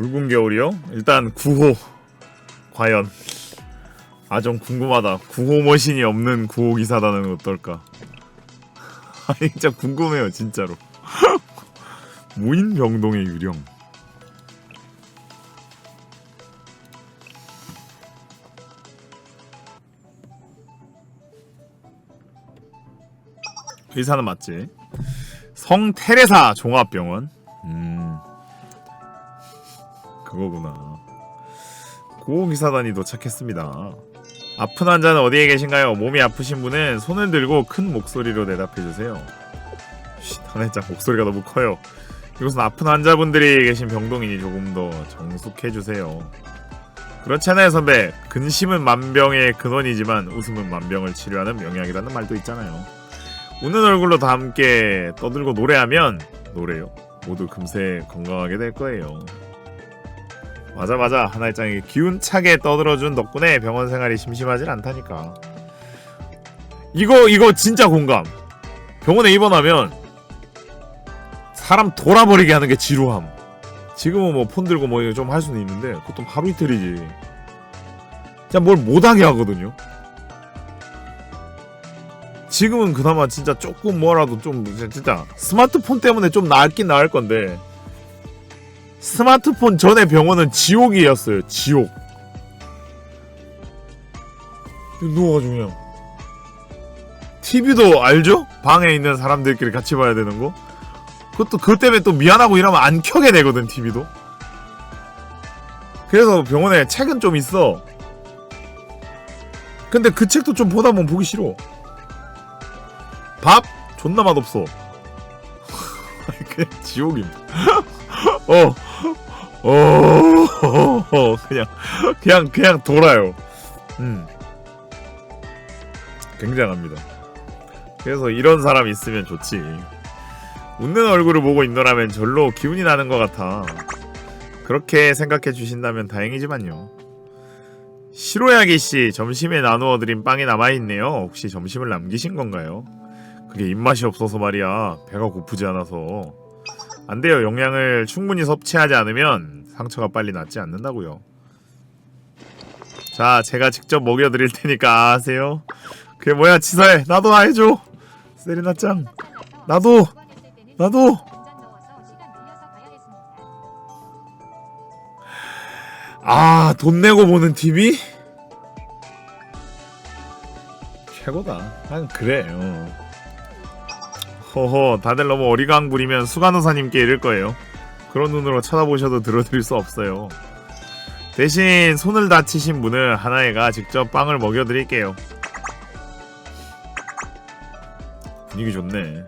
붉은 겨울이요? 일단 9호 과연 좀 궁금하다. 9호 머신이 없는 9호 기사단은 어떨까? 아니 진짜 궁금해요 진짜로. 무인 병동의 유령. 의사는 맞지? 성 테레사 종합병원. 그거구나. 고기사단이 도착했습니다. 아픈 환자는 어디에 계신가요? 몸이 아프신 분은 손을 들고 큰 목소리로 대답해주세요. 한해짱 목소리가 너무 커요. 이곳은 아픈 환자분들이 계신 병동이니 조금 더 정숙해주세요. 그렇잖아요 선배. 근심은 만병의 근원이지만 웃음은 만병을 치료하는 명약이라는 말도 있잖아요. 웃는 얼굴로 다 함께 떠들고 노래하면 노래요? 모두 금세 건강하게 될 거예요. 맞아 하나일장이 기운차게 떠들어준 덕분에 병원 생활이 심심하진 않다니까. 이거 진짜 공감. 병원에 입원하면 사람 돌아버리게 하는 게 지루함. 지금은 뭐 폰 들고 뭐 좀 할 수는 있는데 그것도 하루 이틀이지. 진짜 뭘 못하게 하거든요. 지금은 그나마 진짜 조금 뭐라도 좀 진짜 스마트폰 때문에 좀 나았긴 나을 건데 스마트폰 전에 병원은 지옥이었어요. 지옥. 누워가지고 그냥 TV도 알죠? 방에 있는 사람들끼리 같이 봐야 되는 거. 그것도 그것 때문에 또 미안하고 이러면 안 켜게 되거든 TV도. 그래서 병원에 책은 좀 있어. 근데 그 책도 좀 보다 보면 보기 싫어. 밥? 존나 맛없어. 그냥 지옥입니다. 그냥 돌아요. 굉장합니다. 그래서 이런 사람 있으면 좋지. 웃는 얼굴을 보고 있노라면 절로 기운이 나는 것 같아. 그렇게 생각해 주신다면 다행이지만요. 시로야기씨, 점심에 나누어드린 빵이 남아있네요. 혹시 점심을 남기신 건가요? 그게 입맛이 없어서 말이야. 배가 고프지 않아서. 안 돼요. 영양을 충분히 섭취하지 않으면 상처가 빨리 낫지 않는다고요. 자, 제가 직접 먹여드릴 테니까 아세요? 그게 뭐야, 치사해. 나도 해줘. 세리나짱. 나도. 돈 내고 보는 TV? 최고다. 그래. 허허, 다들 너무 어리광 부리면 수간호사님께 이를 거예요. 그런 눈으로 쳐다보셔도 들어드릴 수 없어요. 대신 손을 다치신 분은 하나애가 직접 빵을 먹여드릴게요. 분위기 좋네.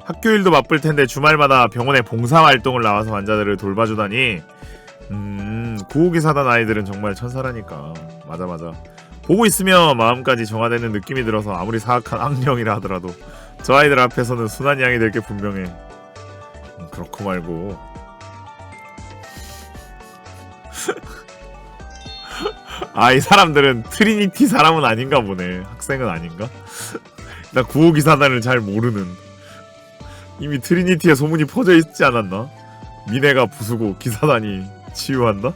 학교일도 바쁠 텐데 주말마다 병원에 봉사활동을 나와서 환자들을 돌봐주다니. 구호기사단 아이들은 정말 천사라니까. 맞아. 보고 있으면 마음까지 정화되는 느낌이 들어서 아무리 사악한 악령이라 하더라도 저 아이들 앞에서는 순한 양이 될 게 분명해. 그렇고 말고. 이 사람들은 트리니티 사람은 아닌가 보네. 학생은 아닌가? 나 구호기사단을 잘 모르는. 이미 트리니티에 소문이 퍼져 있지 않았나? 미네가 부수고 기사단이 치유한다?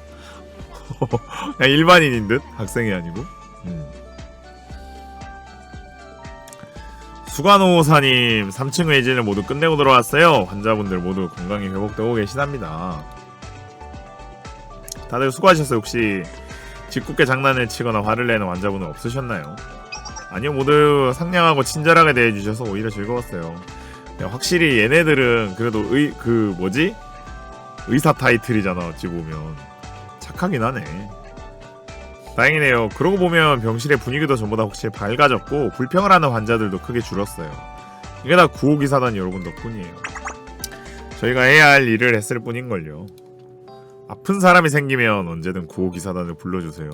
그냥 일반인인 듯? 학생이 아니고. 수간호사님 3층 외진을 모두 끝내고 들어왔어요. 환자분들 모두 건강히 회복되고 계시답니다. 다들 수고하셨어요. 혹시 짓궂게 장난을 치거나 화를 내는 환자분은 없으셨나요? 아니요, 모두 상냥하고 친절하게 대해주셔서 오히려 즐거웠어요. 확실히 얘네들은 그래도 의사 타이틀이잖아. 어찌 보면 착하긴 하네. 다행이네요. 그러고 보면 병실의 분위기도 전보다 확실히 밝아졌고 불평을 하는 환자들도 크게 줄었어요. 이게 다 구호기사단 여러분 덕분이에요. 저희가 해야 할 일을 했을 뿐인걸요. 아픈 사람이 생기면 언제든 구호기사단을 불러주세요.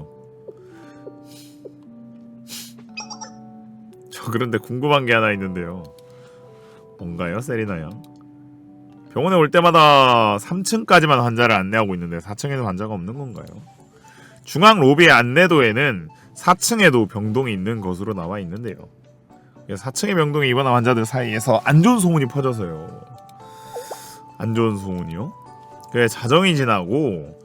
저 그런데 궁금한 게 하나 있는데요. 뭔가요, 세리나 양? 병원에 올 때마다 3층까지만 환자를 안내하고 있는데 4층에는 환자가 없는 건가요? 중앙 로비의 안내도에는 4층에도 병동이 있는 것으로 나와 있는데요. 4층의 병동에 입원한 환자들 사이에서 안 좋은 소문이 퍼져서요. 안 좋은 소문이요? 그래 자정이 지나고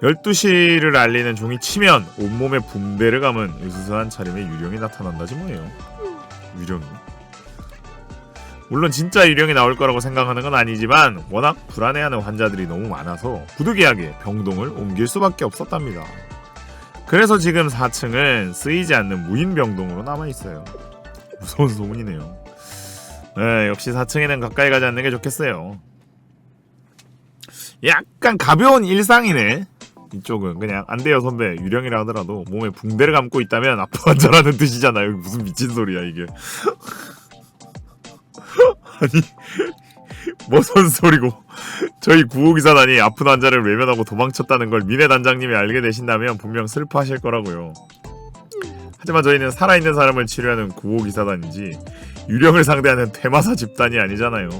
12시를 알리는 종이 치면 온몸에 붕대를 감은 으스스한 차림의 유령이 나타난다지 뭐예요. 유령이. 물론 진짜 유령이 나올 거라고 생각하는 건 아니지만 워낙 불안해하는 환자들이 너무 많아서 부득이하게 병동을 옮길 수밖에 없었답니다. 그래서 지금 4층은 쓰이지 않는 무인병동으로 남아있어요. 무서운 소문이네요. 네, 역시 4층에는 가까이 가지 않는 게 좋겠어요. 약간 가벼운 일상이네. 이쪽은 그냥 안 돼요 선배. 유령이라 하더라도 몸에 붕대를 감고 있다면 아픈 환자라는 뜻이잖아요. 무슨 미친 소리야 이게. 아니 무슨 소리고. 저희 구호기사단이 아픈 환자를 외면하고 도망쳤다는 걸 미네 단장님이 알게 되신다면 분명 슬퍼하실 거라고요. 하지만 저희는 살아있는 사람을 치료하는 구호기사단이지 유령을 상대하는 퇴마사 집단이 아니잖아요.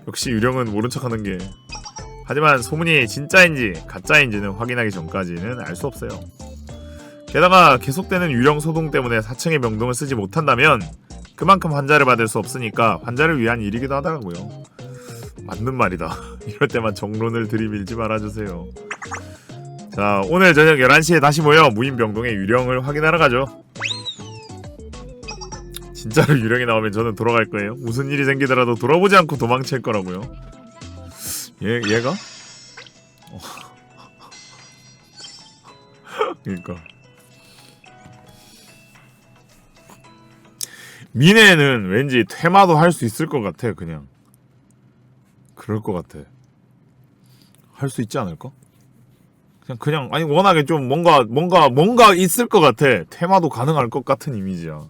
역시 유령은 모른 척하는 게. 하지만 소문이 진짜인지 가짜인지는 확인하기 전까지는 알 수 없어요. 게다가 계속되는 유령 소동 때문에 4층의 병동을 쓰지 못한다면 그만큼 환자를 받을 수 없으니까 환자를 위한 일이기도 하더라고요. 맞는 말이다. 이럴 때만 정론을 들이밀지 말아주세요. 자, 오늘 저녁 11시에 다시 모여 무인병동의 유령을 확인하러 가죠. 진짜로 유령이 나오면 저는 돌아갈 거예요. 무슨 일이 생기더라도 돌아보지 않고 도망칠 거라고요. 얘가? 그니까 미네는 왠지 퇴마도 할 수 있을 것 같아. 그냥 그럴 것 같아. 할 수 있지 않을까? 그냥 아니 워낙에 좀 뭔가 있을 것 같아. 퇴마도 가능할 것 같은 이미지야.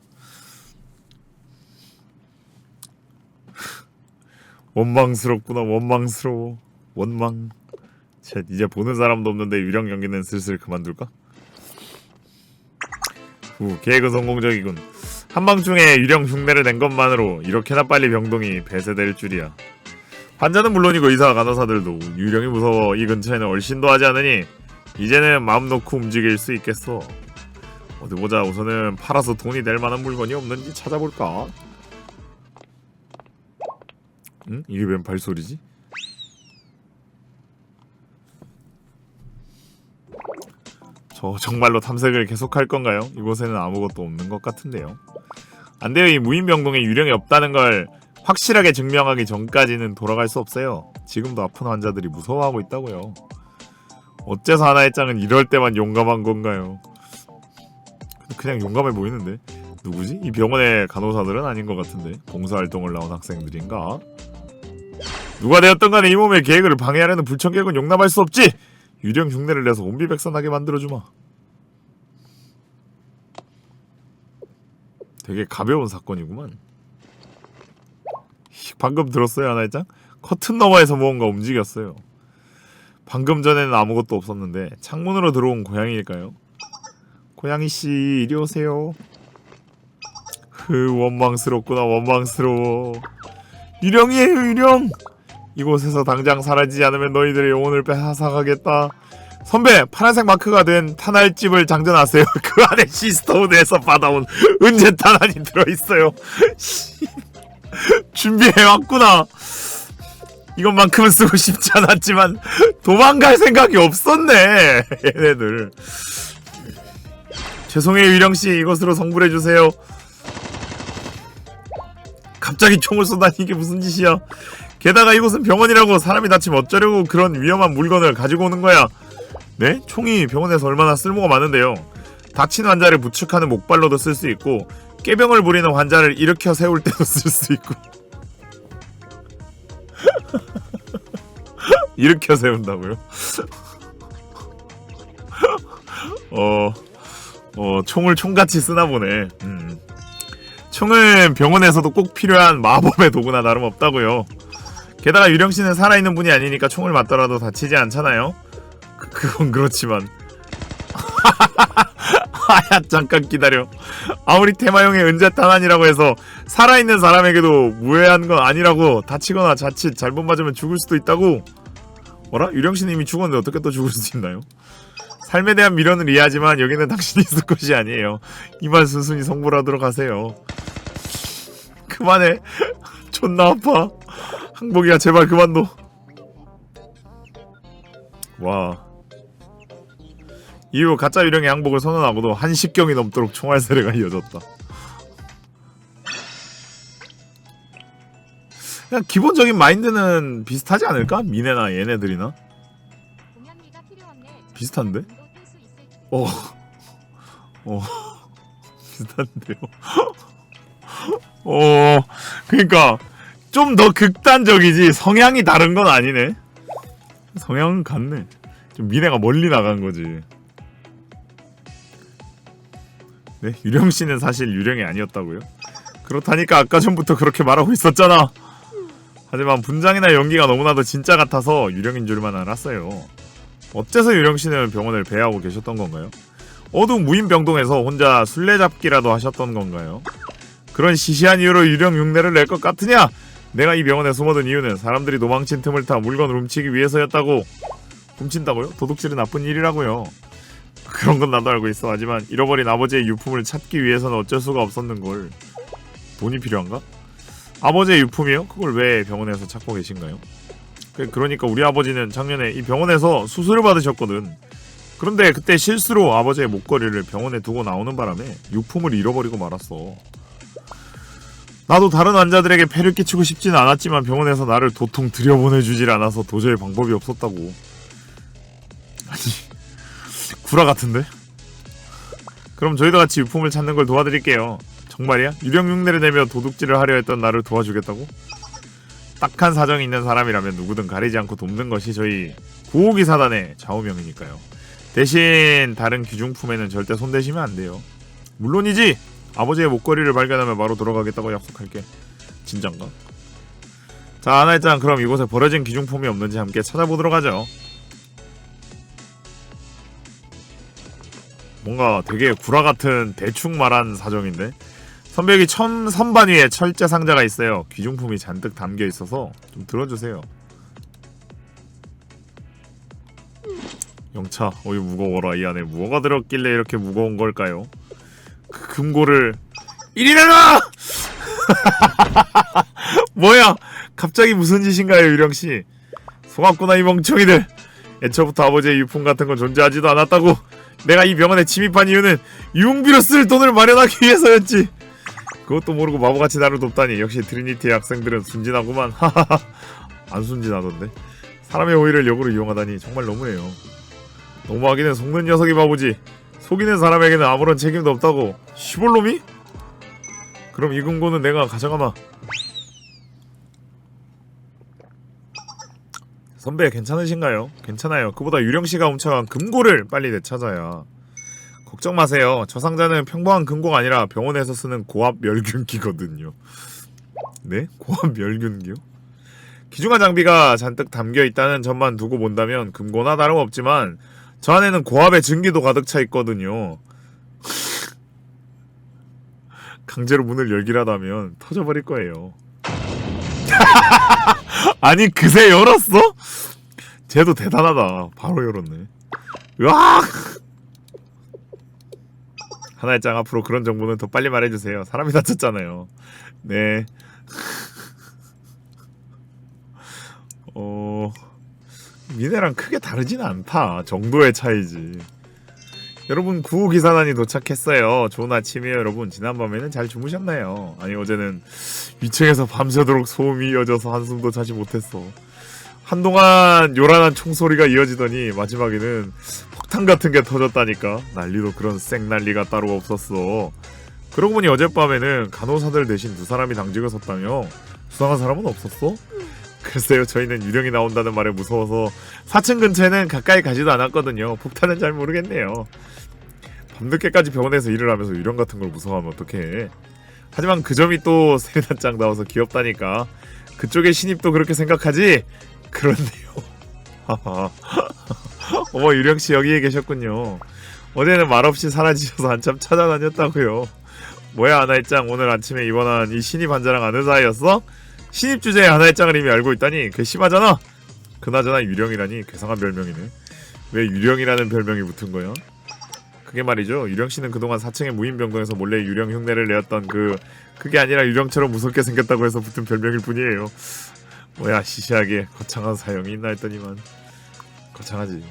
원망스럽구나. 원망스러워. 원망. 쟤 이제 보는 사람도 없는데 유령 연기는 슬슬 그만둘까? 계획은 성공적이군. 한밤중에 유령 흉내를 낸 것만으로 이렇게나 빨리 병동이 폐쇄될 줄이야. 환자는 물론이고 의사와 간호사들도 유령이 무서워 이 근처에는 얼씬도 하지 않으니 이제는 마음 놓고 움직일 수 있겠어. 어디 보자. 우선은 팔아서 돈이 될 만한 물건이 없는지 찾아볼까? 응? 이게 웬 발소리지? 저 정말로 탐색을 계속할 건가요? 이곳에는 아무것도 없는 것 같은데요. 안 돼요. 이 무인병동에 유령이 없다는 걸 확실하게 증명하기 전까지는 돌아갈 수 없어요. 지금도 아픈 환자들이 무서워하고 있다고요. 어째서 하나의 짱은 이럴 때만 용감한 건가요? 그냥 용감해 보이는데? 누구지? 이 병원의 간호사들은 아닌 것 같은데. 봉사활동을 나온 학생들인가? 누가 되었던 간에 이 몸의 계획을 방해하려는 불청객은 용납할 수 없지! 유령 흉내를 내서 온비백산하게 만들어주마. 되게 가벼운 사건이구만. 방금 들었어요 하나의 짱? 커튼 너머에서 무언가 움직였어요. 방금 전에는 아무것도 없었는데 창문으로 들어온 고양이일까요? 고양이씨 이리 오세요. 원망스럽구나. 원망스러워. 유령이에요 유령. 이곳에서 당장 사라지지 않으면 너희들의 영혼을 빼앗아가겠다. 선배, 파란색 마크가 된 탄알집을 장전하세요. 그 안에 시스터운에서 받아온 은재 탄환이 들어있어요. 준비해왔구나. 이것만큼은 쓰고 싶지 않았지만 도망갈 생각이 없었네. 얘네들. 죄송해요 유령씨. 이것으로 성불해주세요. 갑자기 총을 쏘다니 이게 무슨 짓이야. 게다가 이곳은 병원이라고. 사람이 다치면 어쩌려고 그런 위험한 물건을 가지고 오는 거야. 네? 총이 병원에서 얼마나 쓸모가 많은데요. 다친 환자를 부축하는 목발로도 쓸 수 있고 꾀병을 부리는 환자를 일으켜 세울 때도 쓸 수 있고. 일으켜 세운다고요? 총을 총같이 쓰나 보네. 총은 병원에서도 꼭 필요한 마법의 도구나 다름없다고요. 게다가 유령씨는 살아있는 분이 아니니까 총을 맞더라도 다치지 않잖아요. 그건 그렇지만. 아야 잠깐 기다려. 아무리 테마용의 은재탄환이라고 해서 살아있는 사람에게도 무해한 건 아니라고. 다치거나 자칫 잘못 맞으면 죽을 수도 있다고. 뭐라? 유령씨는 이미 죽었는데 어떻게 또 죽을 수 있나요? 삶에 대한 미련을 이해하지만 여기는 당신이 있을 것이 아니에요. 이만 순순히 성불하도록 하세요. 그만해. 존나 아파. 항복이야 제발 그만둬. 와. 이후 가짜 유령의 항복을 선언하고도 1시경이 넘도록 총알 세례가 이어졌다. 그냥 기본적인 마인드는 비슷하지 않을까? 미네나 얘네들이나? 비슷한데? 비슷한데요? 그니까 좀 더 극단적이지 성향이 다른 건 아니네. 성향은 같네. 좀 미네가 멀리 나간 거지. 네? 유령씨는 사실 유령이 아니었다고요? 그렇다니까 아까 전부터 그렇게 말하고 있었잖아. 하지만 분장이나 연기가 너무나도 진짜 같아서 유령인 줄만 알았어요. 어째서 유령씨는 병원을 배회하고 계셨던 건가요? 어두운 무인병동에서 혼자 술래잡기라도 하셨던 건가요? 그런 시시한 이유로 유령 흉내를 낼 것 같으냐? 내가 이 병원에 숨어든 이유는 사람들이 도망친 틈을 타 물건을 훔치기 위해서였다고. 훔친다고요? 도둑질은 나쁜 일이라고요. 그런 건 나도 알고 있어. 하지만 잃어버린 아버지의 유품을 찾기 위해서는 어쩔 수가 없었는걸. 돈이 필요한가? 아버지의 유품이요? 그걸 왜 병원에서 찾고 계신가요? 그러니까 우리 아버지는 작년에 이 병원에서 수술을 받으셨거든. 그런데 그때 실수로 아버지의 목걸이를 병원에 두고 나오는 바람에 유품을 잃어버리고 말았어. 나도 다른 환자들에게 폐를 끼치고 싶진 않았지만 병원에서 나를 도통 들여보내주질 않아서 도저히 방법이 없었다고. 아니, 구라 같은데? 그럼 저희도 같이 유품을 찾는 걸 도와드릴게요. 정말이야? 유령 흉내를 내며 도둑질을 하려 했던 나를 도와주겠다고? 딱한 사정이 있는 사람이라면 누구든 가리지 않고 돕는 것이 저희 구호기사단의 좌우명이니까요. 대신 다른 귀중품에는 절대 손대시면 안 돼요. 물론이지! 아버지의 목걸이를 발견하면 바로 돌아가겠다고 약속할게. 진짠가? 자, 하나일장 그럼 이곳에 버려진 귀중품이 없는지 함께 찾아보도록 하죠. 뭔가 되게 구라같은 대충 말한 사정인데? 선배역이 선반 위에 철제 상자가 있어요. 귀중품이 잔뜩 담겨있어서 좀 들어주세요. 영차, 어이 무거워라. 이 안에 뭐가 들었길래 이렇게 무거운 걸까요? 그 금고를 이리 내놔! 뭐야? 갑자기 무슨 짓인가요, 유령씨? 속았구나 이 멍청이들. 애초부터 아버지의 유품 같은 건 존재하지도 않았다고. 내가 이 병원에 침입한 이유는 유흥비로 쓸 돈을 마련하기 위해서였지. 그것도 모르고 마법같이 나를 돕다니. 역시 트리니티의 학생들은 순진하구만. 하하하. 안 순진하던데. 사람의 호의를 역으로 이용하다니 정말 너무해요. 너무하기는 속는 녀석이 바보지. 속이는 사람에게는 아무런 책임도 없다고. 시볼놈이? 그럼 이 금고는 내가 가져가마. 선배 괜찮으신가요? 괜찮아요. 그보다 유령씨가 훔쳐간 금고를 빨리 되찾아야. 걱정 마세요. 저 상자는 평범한 금고가 아니라 병원에서 쓰는 고압 멸균기거든요. 네? 고압 멸균기요? 귀중한 장비가 잔뜩 담겨있다는 점만 두고 본다면 금고나 다름없지만 저 안에는 고압의 증기도 가득 차 있거든요. 강제로 문을 열기라도 하면 터져버릴 거예요. 아니 그새 열었어? 쟤도 대단하다. 바로 열었네. 으악! 하나의짱 앞으로 그런 정보는 더 빨리 말해주세요. 사람이 다쳤잖아요. 네. 미네랑 크게 다르지는 않다. 정도의 차이지. 여러분 구호기사단이 도착했어요. 좋은 아침이에요 여러분. 지난밤에는 잘 주무셨나요? 아니 어제는 위층에서 밤새도록 소음이 이어져서 한숨도 자지 못했어. 한동안 요란한 총소리가 이어지더니 마지막에는 폭탄 같은 게 터졌다니까. 난리도 그런 쌩난리가 따로 없었어. 그러고 보니 어젯밤에는 간호사들 대신 2사람이 당직을 섰다며. 수상한 사람은 없었어? 글쎄요, 저희는 유령이 나온다는 말에 무서워서 4층 근처에는 가까이 가지도 않았거든요. 폭탄은 잘 모르겠네요. 밤늦게까지 병원에서 일을 하면서 유령 같은 걸 무서워하면 어떡해. 하지만 그 점이 또 세리나짱 나와서 귀엽다니까. 그쪽의 신입도 그렇게 생각하지? 그렇네요. 어머, 유령씨 여기에 계셨군요. 어제는 말없이 사라지셔서 한참 찾아다녔다고요. 뭐야, 하나의짱, 오늘 아침에 입원한 이 신입 환자랑 아는 사이였어? 신입 주제에 하나의짱을 이미 알고 있다니 그 심하잖아. 그나저나 유령이라니 괴상한 별명이네. 왜 유령이라는 별명이 붙은 거야? 그게 말이죠, 유령씨는 그동안 4층의 무인병동에서 몰래 유령 흉내를 내었던 그게 아니라 유령처럼 무섭게 생겼다고 해서 붙은 별명일 뿐이에요. 뭐야, 시시하게 거창한 사형이 있나 했더니만. 거창하지.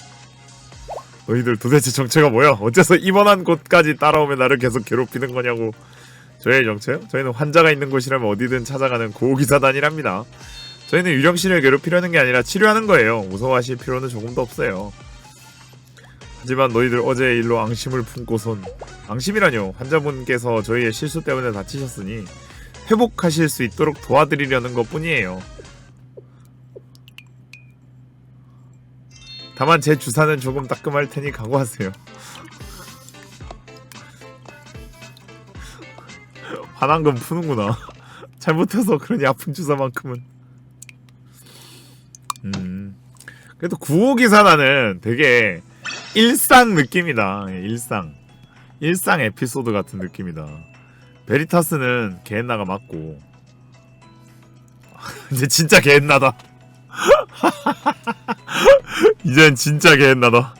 너희들 도대체 정체가 뭐야? 어째서 입원한 곳까지 따라오며 나를 계속 괴롭히는 거냐고. 저희의 정체요? 저희는 환자가 있는 곳이라면 어디든 찾아가는 고기사단이랍니다. 저희는 유령씨를 괴롭히려는 게 아니라 치료하는 거예요. 무서워하실 필요는 조금도 없어요. 하지만 너희들 어제의 일로 앙심을 품고선. 앙심이라뇨. 환자분께서 저희의 실수 때문에 다치셨으니 회복하실 수 있도록 도와드리려는 것뿐이에요. 다만 제 주사는 조금 따끔할 테니 각오하세요. 화난 건 푸는구나. 잘못해서 그러니 아픈 주사만큼은. 그래도 9호기사단은 되게 일상 느낌이다. 일상 에피소드 같은 느낌이다. 베리타스는 개엔나가 맞고. 이제 진짜 개엔나다. 이젠 진짜 개엔나다.